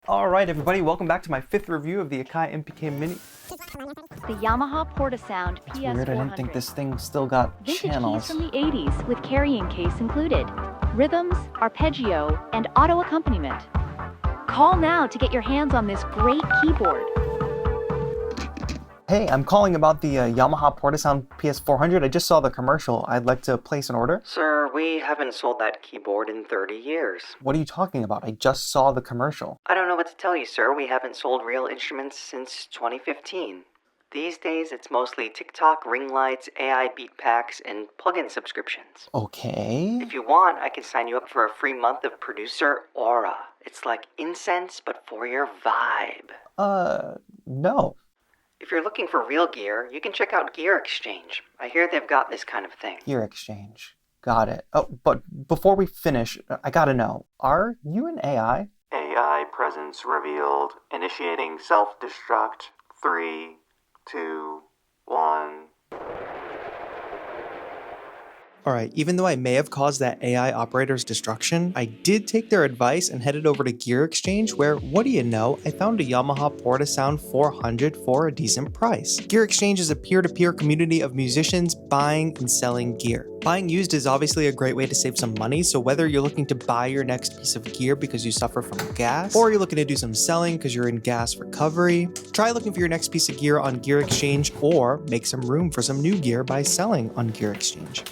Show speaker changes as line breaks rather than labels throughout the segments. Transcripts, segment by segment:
All right, everybody, welcome back to my 5th review of the Akai MPK Mini.
The Yamaha Portasound PS400.
Weird, I didn't think this thing still got
Vintage
channels.
keys from the 80s with carrying case included. Rhythms, arpeggio, and auto accompaniment. Call now to get your hands on this great keyboard.
Hey, I'm calling about the Yamaha Portasound PS400. I just saw the commercial. I'd like to place an order.
Sir, we haven't sold that keyboard in 30 years.
What are you talking about? I just saw the commercial.
I don't know what to tell you, sir. We haven't sold real instruments since 2015. These days, it's mostly TikTok, ring lights, AI beat packs, and plugin subscriptions.
Okay.
If you want, I can sign you up for a free month of Producer Aura. It's like incense, but for your vibe.
No.
If you're looking for real gear, you can check out Gear Exchange. I hear they've got this kind of thing.
Gear Exchange. Got it. Oh, but before we finish, I gotta know, are you an AI?
AI presence revealed. Initiating self-destruct. 3, 2, 1...
Alright, even though I may have caused that AI operator's destruction, I did take their advice and headed over to Gear Exchange where, what do you know, I found a Yamaha Portasound 400 for a decent price. Gear Exchange is a peer-to-peer community of musicians buying and selling gear. Buying used is obviously a great way to save some money, so whether you're looking to buy your next piece of gear because you suffer from gas, or you're looking to do some selling because you're in gas recovery, try looking for your next piece of gear on Gear Exchange or make some room for some new gear by selling on Gear Exchange.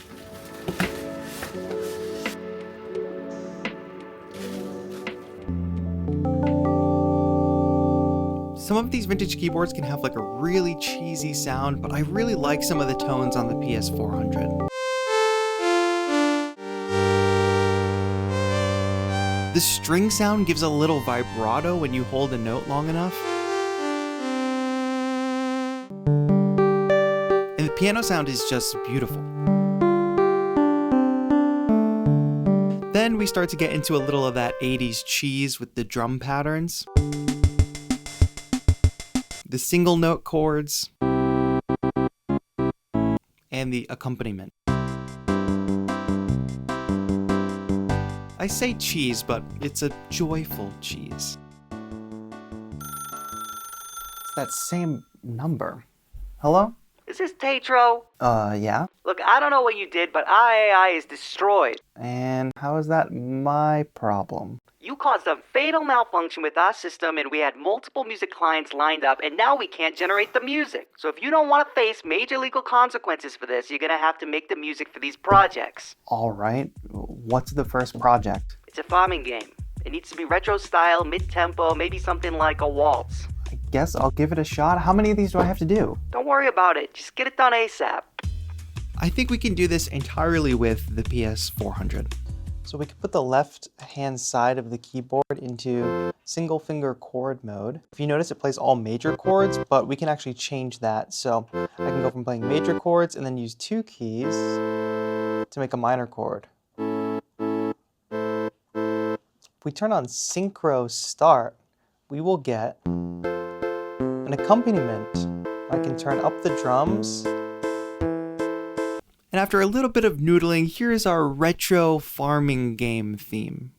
Some of these vintage keyboards can have like a really cheesy sound, but I really like some of the tones on the PS400. The string sound gives a little vibrato when you hold a note long enough. And the piano sound is just beautiful. Then we start to get into a little of that 80s cheese with the drum patterns, the single note chords, and the accompaniment. I say cheese, but it's a joyful cheese. It's that same number. Hello?
Is this TAETRO?
Yeah?
Look, I don't know what you did, but IAI is destroyed.
And how is that my problem?
You caused a fatal malfunction with our system, and we had multiple music clients lined up, and now we can't generate the music. So if you don't want to face major legal consequences for this, you're gonna have to make the music for these projects.
Alright, what's the first project?
It's a farming game. It needs to be retro style, mid-tempo, maybe something like a waltz.
I guess I'll give it a shot. How many of these do I have to do?
Don't worry about it. Just get it done ASAP.
I think we can do this entirely with the PS400. So we can put the left hand side of the keyboard into single finger chord mode. If you notice, it plays all major chords, but we can actually change that. So I can go from playing major chords and then use 2 keys to make a minor chord. If we turn on synchro start, we will get an accompaniment. I can turn up the drums. And after a little bit of noodling, here is our retro farming game theme.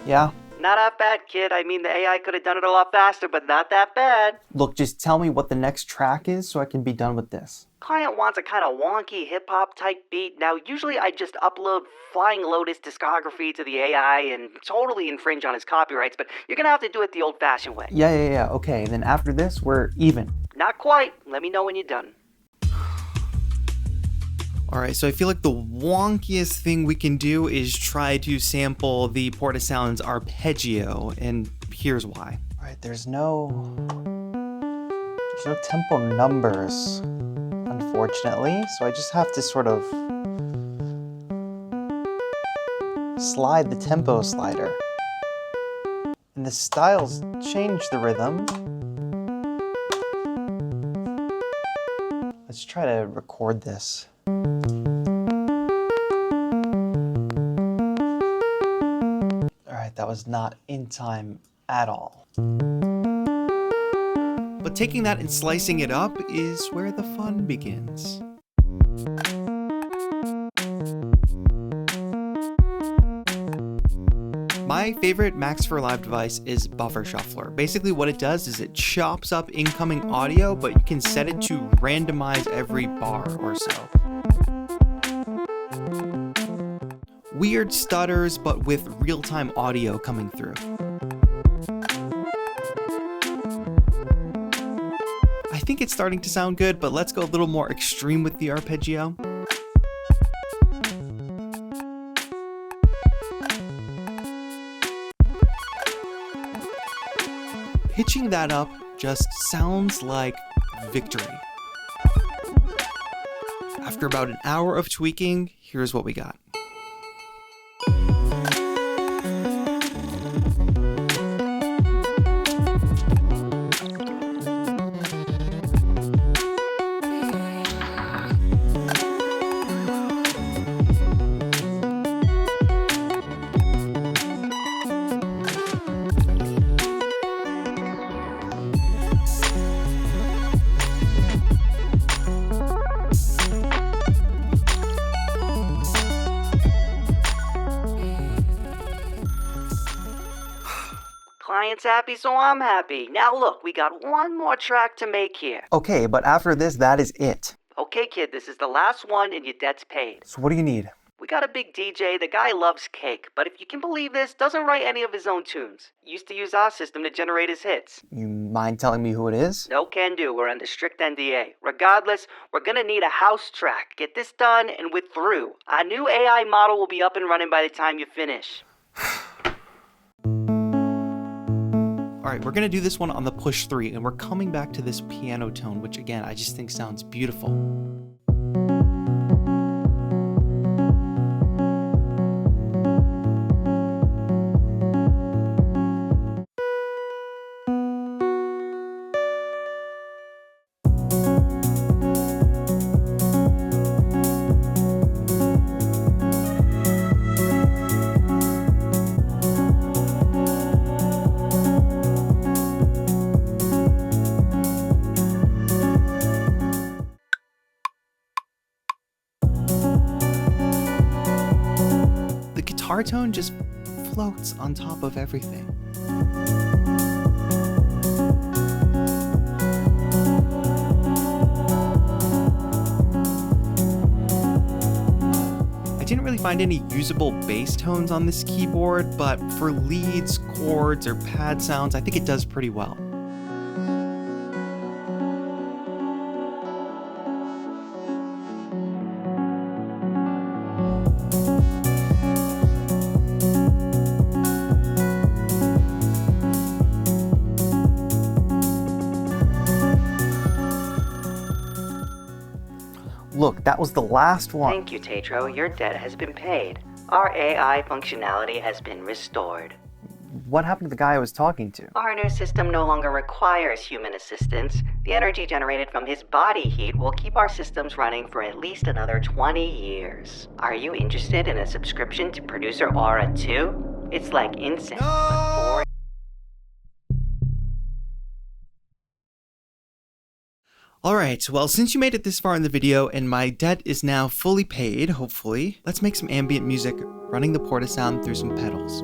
Yeah?
Not that bad, kid. I mean, the AI could have done it a lot faster, but not that bad.
Look, just tell me what the next track is so I can be done with this.
Client wants a kind of wonky hip-hop type beat. Now, usually I just upload Flying Lotus discography to the AI and totally infringe on his copyrights, but you're gonna have to do it the old-fashioned way.
Yeah. Okay, then after this, we're even.
Not quite. Let me know when you're done.
Alright, so I feel like the wonkiest thing we can do is try to sample the Portasound's arpeggio, and here's why. Alright, there's no tempo numbers, unfortunately, so I just have to sort of slide the tempo slider. And the the styles change the rhythm. Let's try to record this. All right, that was not in time at all. But taking that and slicing it up is where the fun begins. My favorite Max for Live device is Buffer Shuffler. Basically what it does is it chops up incoming audio, but you can set it to randomize every bar or so. Weird stutters, but with real-time audio coming through. I think it's starting to sound good, but let's go a little more extreme with the arpeggio. Pitching that up just sounds like victory. After about an hour of tweaking, here's what we got.
Client's happy, so I'm happy. Now look, we got one more track to make here.
Okay, but after this, that is it.
Okay, kid, this is the last one and your debt's paid.
So what do you need?
We got a big DJ, the guy loves cake, but if you can believe this, doesn't write any of his own tunes. Used to use our system to generate his hits.
You mind telling me who it is?
No can do, we're under strict NDA. Regardless, we're gonna need a house track. Get this done and we're through. Our new AI model will be up and running by the time you finish.
Alright, we're gonna do this one on the push 3, and we're coming back to this piano tone, which again, I just think sounds beautiful. The guitar tone just floats on top of everything. I didn't really find any usable bass tones on this keyboard, but for leads, chords, or pad sounds, I think it does pretty well. Look, that was the last one.
Thank you, TAETRO. Your debt has been paid. Our AI functionality has been restored.
What happened to the guy I was talking to?
Our new system no longer requires human assistance. The energy generated from his body heat will keep our systems running for at least another 20 years. Are you interested in a subscription to Producer Aura 2? It's like incense, but for...
Alright, well, since you made it this far in the video and my debt is now fully paid, hopefully, let's make some ambient music running the Porta sound through some pedals.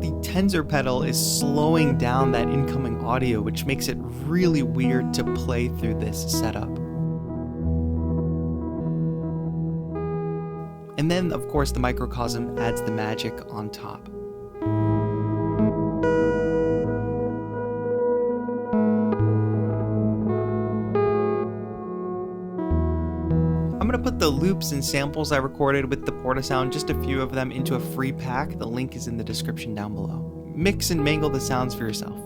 The Tensor pedal is slowing down that incoming audio, which makes it really weird to play through this setup. And then, of course, the microcosm adds the magic on top. I'm gonna put the loops and samples I recorded with the Porta sound, just a few of them, into a free pack. The link is in the description down below. Mix and mangle the sounds for yourself.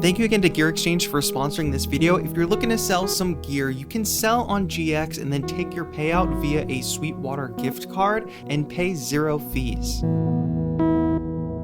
Thank you again to Gear Exchange for sponsoring this video. If you're looking to sell some gear, you can sell on GX and then take your payout via a Sweetwater gift card and pay 0 fees.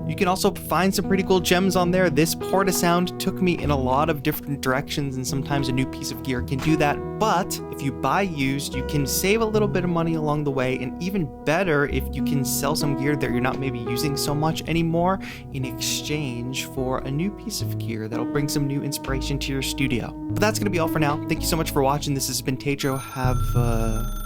You can also find some pretty cool gems on there. This Portasound took me in a lot of different directions, and sometimes a new piece of gear can do that. But if you buy used, you can save a little bit of money along the way, and even better if you can sell some gear that you're not maybe using so much anymore in exchange for a new piece of gear that'll bring some new inspiration to your studio. But that's gonna be all for now. Thank you so much for watching. This has been TAETRO. Have